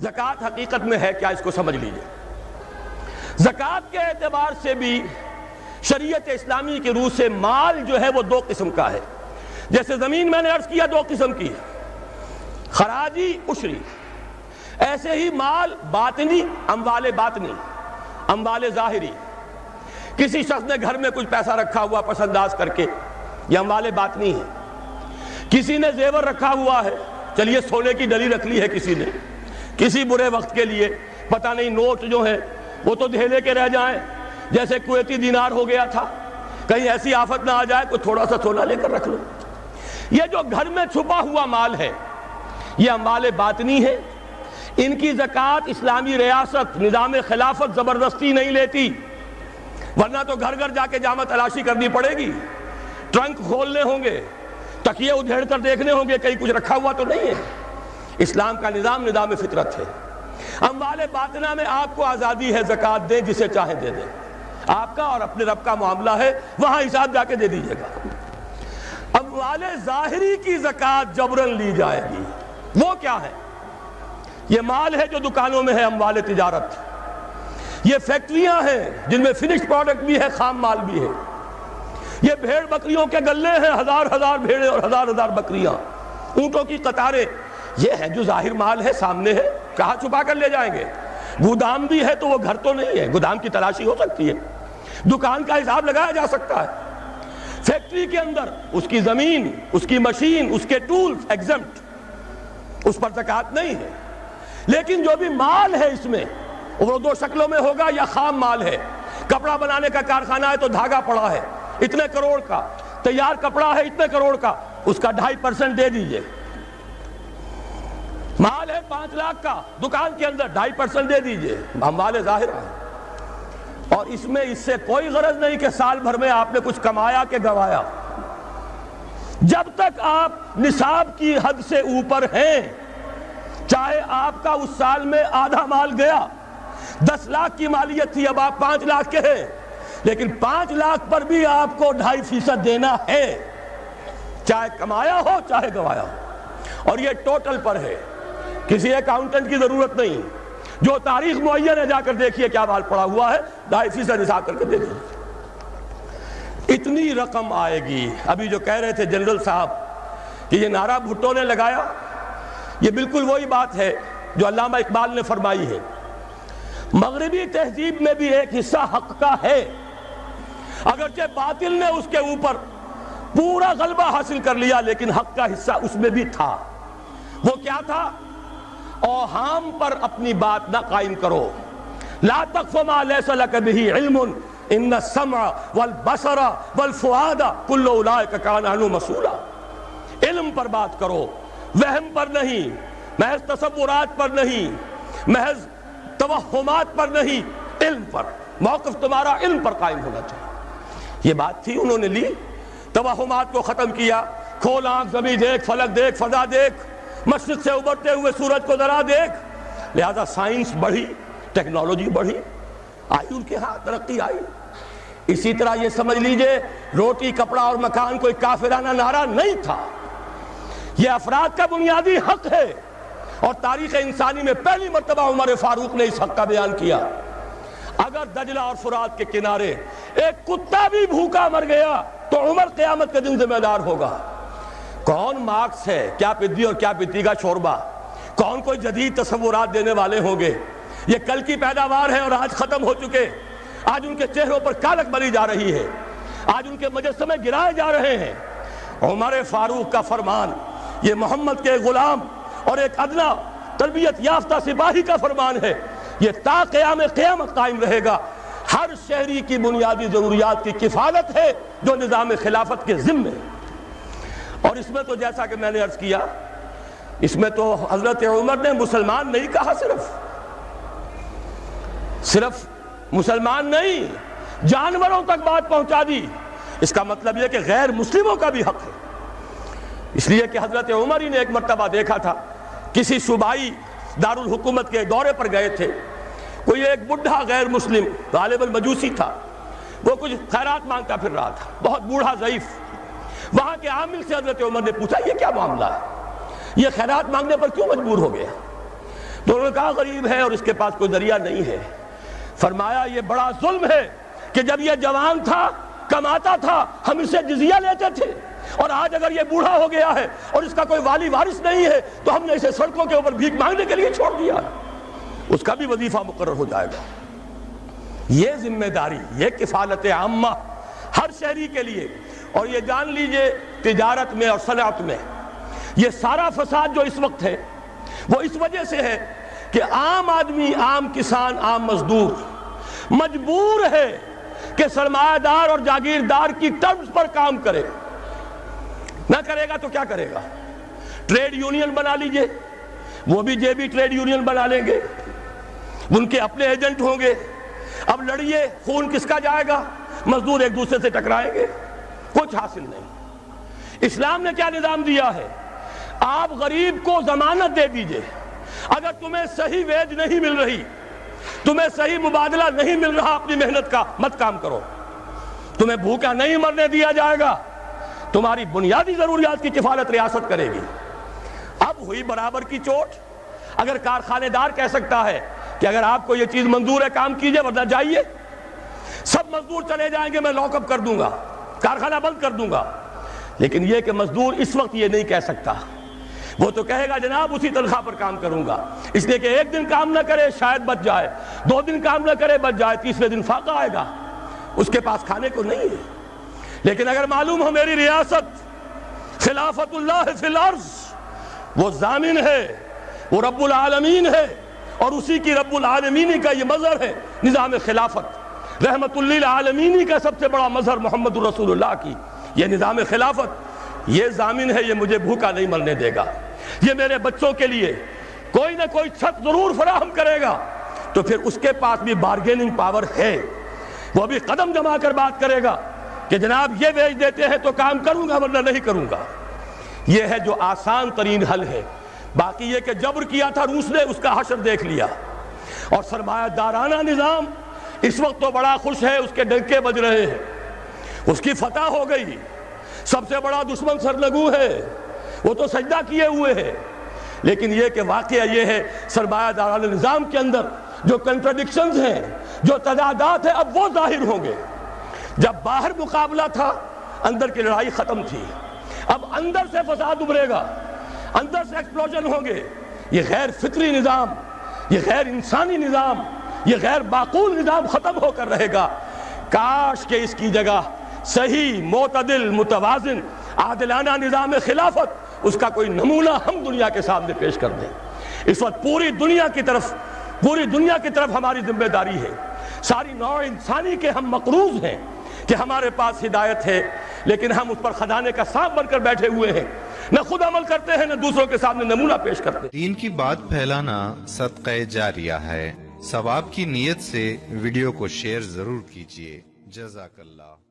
زکوٰۃ حقیقت میں ہے کیا، اس کو سمجھ لیجئے۔ زکوٰۃ کے اعتبار سے بھی شریعت اسلامی کے روح سے مال جو ہے وہ دو قسم کا ہے۔ جیسے زمین میں نے عرض کیا دو قسم کی ہے، خراجی عشری، ایسے ہی مال باطنی، اموال باطنی، اموال ظاہری۔ کسی شخص نے گھر میں کچھ پیسہ رکھا ہوا پس انداز کر کے، یہ اموال باطنی ہے۔ کسی نے زیور رکھا ہوا ہے، چلیے سونے کی ڈلی رکھ لی ہے کسی نے، کسی برے وقت کے لیے، پتہ نہیں نوٹ جو ہیں وہ تو دھیلے کے رہ جائیں، جیسے کویتی دینار ہو گیا تھا، کہیں ایسی آفت نہ آ جائے کوئی تھوڑا سا سونا لے کر رکھ لو۔ یہ جو گھر میں چھپا ہوا مال ہے یہ اموال باطنی ہے، ان کی زکوٰۃ اسلامی ریاست نظام خلافت زبردستی نہیں لیتی، ورنہ تو گھر گھر جا کے جامع تلاشی کرنی پڑے گی، ٹرنک کھولنے ہوں گے، تکیے ادھیڑ کر دیکھنے ہوں گے کہیں کچھ رکھا ہوا تو نہیں ہے۔ اسلام کا نظام نظام فطرت ہے۔ اموال باطنہ میں آپ کو آزادی ہے، زکوٰۃ دیں جسے چاہیں دے دیں، آپ کا اور اپنے رب کا معاملہ ہے، وہاں حساب جا کے دے دیجئے گا۔ اموال ظاہری کی زکوٰۃ جبراً لی جائے گی۔ وہ کیا ہے؟ یہ مال ہے جو دکانوں میں ہے، اموال تجارت، یہ فیکٹریاں ہیں جن میں فنشڈ پروڈکٹ بھی ہے، خام مال بھی ہے، یہ بھیڑ بکریوں کے گلے ہیں، ہزار ہزار بھیڑیں اور ہزار ہزار بکریاں، اونٹوں کی قطاریں، یہ ہے جو ظاہر مال ہے، سامنے ہے، کہاں چھپا کر لے جائیں گے؟ گودام بھی ہے تو وہ گھر تو نہیں ہے، گودام کی تلاشی ہو سکتی ہے، دکان کا حساب لگایا جا سکتا ہے۔ فیکٹری کے اندر اس کی زمین، اس کی مشین، اس کے ٹولز ایگزمپٹ، اس پر زکوٰۃ نہیں ہے۔ لیکن جو بھی مال ہے اس میں وہ دو شکلوں میں ہوگا، یا خام مال ہے، کپڑا بنانے کا کارخانہ ہے تو دھاگا پڑا ہے اتنے کروڑ کا، تیار کپڑا ہے اتنے کروڑ کا، اس کا 2.5% دے دیجئے۔ مال ہے 5 لاکھ کا، دکان کے اندر 2.5% دے دیجئے، اموال ظاہرہ ہے۔ اور اس میں اس سے کوئی غرض نہیں کہ سال بھر میں آپ نے کچھ کمایا کہ گوایا، جب تک آپ نصاب کی حد سے اوپر ہیں، چاہے آپ کا اس سال میں آدھا مال گیا، 10 لاکھ کی مالیت تھی اب آپ 5 لاکھ کے ہیں، لیکن 5 لاکھ پر بھی آپ کو 2.5% دینا ہے، چاہے کمایا ہو چاہے گوایا ہو۔ اور یہ ٹوٹل پر ہے، کسی اکاؤنٹنٹ کی ضرورت نہیں، جو تاریخ معین ہے جا کر دیکھیے کیا مال پڑا ہوا ہے، 2.5% حساب کر کے دے دیجیے۔ اتنی رقم آئے گی۔ ابھی جو کہہ رہے تھے جنرل صاحب کہ یہ نعرہ بھٹو نے لگایا، یہ بالکل وہی بات ہے جو علامہ اقبال نے فرمائی ہے، مغربی تہذیب میں بھی ایک حصہ حق کا ہے، اگرچہ باطل نے اس کے اوپر پورا غلبہ حاصل کر لیا، لیکن حق کا حصہ اس میں بھی تھا۔ وہ کیا تھا؟ اوہام پر اپنی بات نہ قائم کرو، لا تقف ما لیس لک بہ علم ان السمع والبصر والفؤاد کل اولئک کان عنہ مسئولا۔ علم پر بات کرو، وہم پر نہیں، محض تصورات پر نہیں، محض توہمات پر نہیں، علم پر، موقف تمہارا علم پر قائم ہونا چاہیے۔ یہ بات تھی، انہوں نے لی، توہمات کو ختم کیا، کھول آنکھ، زمین دیکھ، فلک دیکھ، فضا دیکھ، مشرق سے ابھرتے ہوئے سورج کو ذرا دیکھ۔ لہذا سائنس بڑھی، ٹیکنالوجی بڑھی، آئی ان کے ہاں ترقی آئی۔ اسی طرح یہ سمجھ لیجئے روٹی، کپڑا اور مکان کوئی کافرانہ نعرہ نہیں تھا، یہ افراد کا بنیادی حق ہے، اور تاریخ انسانی میں پہلی مرتبہ عمر فاروق نے اس حق کا بیان کیا۔ اگر دجلہ اور فرات کے کنارے ایک کتا بھی بھوکا مر گیا تو عمر قیامت کے دن ذمہ دار ہوگا۔ کون مارکس ہے، کیا پدی اور کیا پتی کا شوربہ، کون کوئی جدید تصورات دینے والے ہوں گے؟ یہ کل کی پیداوار ہے اور آج ختم ہو چکے، آج ان کے چہروں پر کالک بری جا رہی ہے، آج ان کے مجسمے گرائے جا رہے ہیں۔ عمر فاروق کا فرمان، یہ محمد کے غلام اور ایک ادنا تربیت یافتہ سپاہی کا فرمان ہے، یہ تا قیامت قائم رہے گا۔ ہر شہری کی بنیادی ضروریات کی کفالت ہے جو نظام خلافت کے ذمہ ہے۔ اور اس میں تو جیسا کہ میں نے عرض کیا، اس میں تو حضرت عمر نے مسلمان نہیں کہا، صرف مسلمان نہیں، جانوروں تک بات پہنچا دی۔ اس کا مطلب یہ کہ غیر مسلموں کا بھی حق ہے۔ اس لیے کہ حضرت عمر ہی نے ایک مرتبہ دیکھا تھا، کسی صوبائی دارالحکومت کے دورے پر گئے تھے، کوئی ایک بڑھا غیر مسلم غالباً مجوسی تھا، وہ کچھ خیرات مانگتا پھر رہا تھا، بہت بوڑھا ضعیف۔ وہاں کے عامل سے حضرت عمر نے پوچھا یہ کیا معاملہ ہے، یہ خیرات مانگنے پر کیوں مجبور ہو گیا؟ تو انہوں نے کہا غریب ہے اور اس کے پاس کوئی ذریعہ نہیں ہے. فرمایا یہ بڑا ظلم ہے کہ جب یہ جوان تھا کماتا تھا ہم اسے جزیہ لیتے تھے، اور آج اگر یہ بوڑھا ہو گیا ہے اور اس کا کوئی والی وارث نہیں ہے تو ہم نے اسے سڑکوں کے اوپر بھیک مانگنے کے لیے چھوڑ دیا. اس کا بھی وظیفہ مقرر ہو جائے گا. یہ ذمہ داری، یہ کفالت عامہ ہر شہری کے لیے. اور یہ جان لیجئے تجارت میں اور صنعت میں یہ سارا فساد جو اس وقت ہے وہ اس وجہ سے ہے کہ عام آدمی، عام کسان، عام مزدور مجبور ہے کہ سرمایہ دار اور جاگیردار کی ٹرمز پر کام کرے. نہ کرے گا تو کیا کرے گا؟ ٹریڈ یونین بنا لیجئے، وہ بھی جیبی ٹریڈ یونین بنا لیں گے، ان کے اپنے ایجنٹ ہوں گے. اب لڑیے، خون کس کا جائے گا؟ مزدور ایک دوسرے سے ٹکرائیں گے، کچھ حاصل نہیں. اسلام نے کیا نظام دیا ہے؟ آپ غریب کو ضمانت دے دیجئے، اگر تمہیں صحیح ویج نہیں مل رہی، تمہیں صحیح مبادلہ نہیں مل رہا اپنی محنت کا، مت کام کرو. تمہیں بھوکا نہیں مرنے دیا جائے گا، تمہاری بنیادی ضروریات کی کفالت ریاست کرے گی. اب ہوئی برابر کی چوٹ. اگر کارخانے دار کہہ سکتا ہے کہ اگر آپ کو یہ چیز منظور ہے کام کیجئے ورنہ جائیے، سب مزدور چلے جائیں گے، میں لاک اپ کر دوں گا، کارخانہ بند کر دوں گا. لیکن یہ کہ مزدور اس وقت یہ نہیں کہہ سکتا. وہ تو کہے گا جناب اسی تنخواہ پر کام کروں گا، اس لیے کہ ایک دن کام نہ کرے شاید بچ جائے، 2 دن کام نہ کرے بچ جائے، تیسرے دن فاقہ آئے گا، اس کے پاس کھانے کو نہیں ہے. لیکن اگر معلوم ہو میری ریاست خلافت اللہ فی الارض، وہ ضامن ہے، وہ رب العالمین ہے، اور اسی کی رب العالمینی کا یہ مظہر ہے نظام خلافت. رحمت للعالمینی کا سب سے بڑا مظہر محمد رسول اللہ کی یہ نظام خلافت، یہ ضامن ہے، یہ مجھے بھوکا نہیں مرنے دے گا، یہ میرے بچوں کے لیے کوئی نہ کوئی چھت ضرور فراہم کرے گا. تو پھر اس کے پاس بھی بارگیننگ پاور ہے، وہ بھی قدم جما کر بات کرے گا کہ جناب یہ ویج دیتے ہیں تو کام کروں گا ورنہ نہیں کروں گا. یہ ہے جو آسان ترین حل ہے. باقی یہ کہ جبر کیا تھا روس نے، اس کا حشر دیکھ لیا. اور سرمایہ دارانہ نظام اس وقت تو بڑا خوش ہے، اس کے ڈنکے بج رہے ہیں، اس کی فتح ہو گئی. سب سے بڑا دشمن سرنگو ہے، وہ تو سجدہ کیے ہوئے ہے. لیکن یہ کہ واقعہ یہ ہے سرمایہ دارانہ نظام کے اندر جو کنٹرڈکشنز ہیں، جو تضادات ہیں، اب وہ ظاہر ہوں گے. جب باہر مقابلہ تھا اندر کی لڑائی ختم تھی، اب اندر سے فساد ابھرے گا، اندر سے ایکسپلوژن ہوں گے. یہ غیر فطری نظام، یہ غیر انسانی نظام، یہ غیر معقول نظام ختم ہو کر رہے گا. کاش کہ اس کی جگہ صحیح، معتدل، متوازن، عادلانہ نظام خلافت، اس کا کوئی نمونہ ہم دنیا کے سامنے پیش کر دیں. اس وقت پوری دنیا کی طرف ہماری ذمہ داری ہے. ساری نوع انسانی کے ہم مقروض ہیں کہ ہمارے پاس ہدایت ہے، لیکن ہم اس پر خزانے کا سانپ بن کر بیٹھے ہوئے ہیں، نہ خود عمل کرتے ہیں نہ دوسروں کے سامنے نمونہ پیش کرتے ہیں. دین کی بات پھیلانا صدقہ جاریہ ہے. ثواب کی نیت سے ویڈیو کو شیئر ضرور کیجیے. جزاک اللہ.